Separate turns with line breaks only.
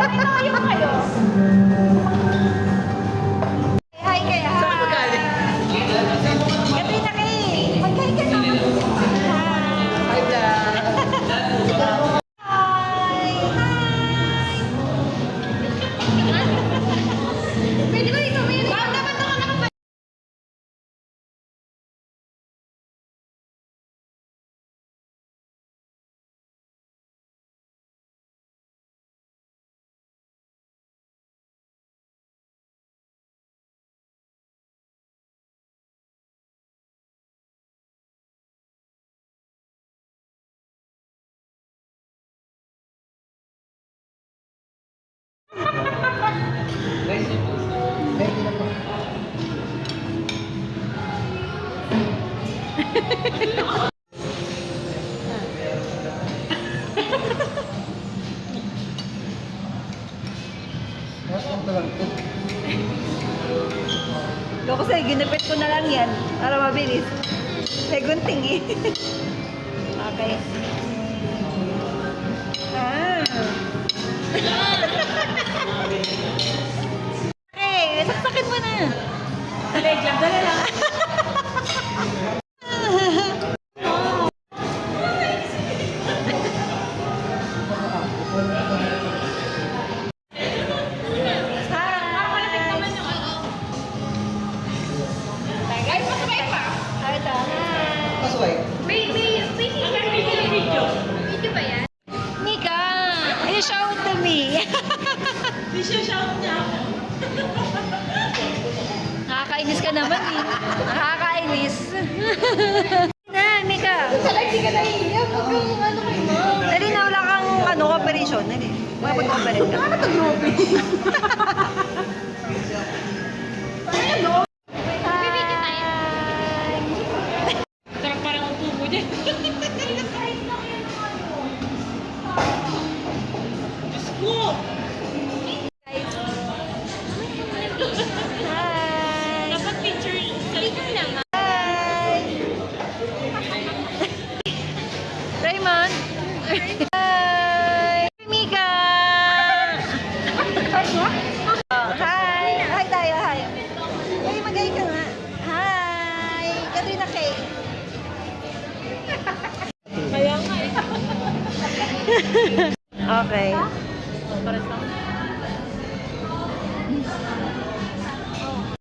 Nakinayo kayo. Hi kayo.
Saan ka galing?
Gabi na kayo. Mag-hi ka naman.
Hi, vlog.
Hi. Pwede ba ikaw? Wow, dapat ako nakapag... Loko sa'yo, ginipit ko na lang yan para mabilis. May gunting eh. Okay. Okay, saksakin mo na. Dali lang. Nika, shout to me.
Shout niya ako.
Nakakainis ka naman eh. Nakakainis. Na, Nika.
Hindi ka naiiyak. Ano kayo mo?
Dali na wala kang operation. Dali. Makapag-operate ka.
Ano pag-grobe?
Sarap parang upo mo dyan. Diyos ko!
Hi.
Dapat picture lang.
Hi. Raymond. Hi. Mika. Oh, hi. Hi tayo. Hi. Hey, mag-hi ka nga. Hi. Katrina Kay.
Kaya nga eh.
Okay.
Pares lang.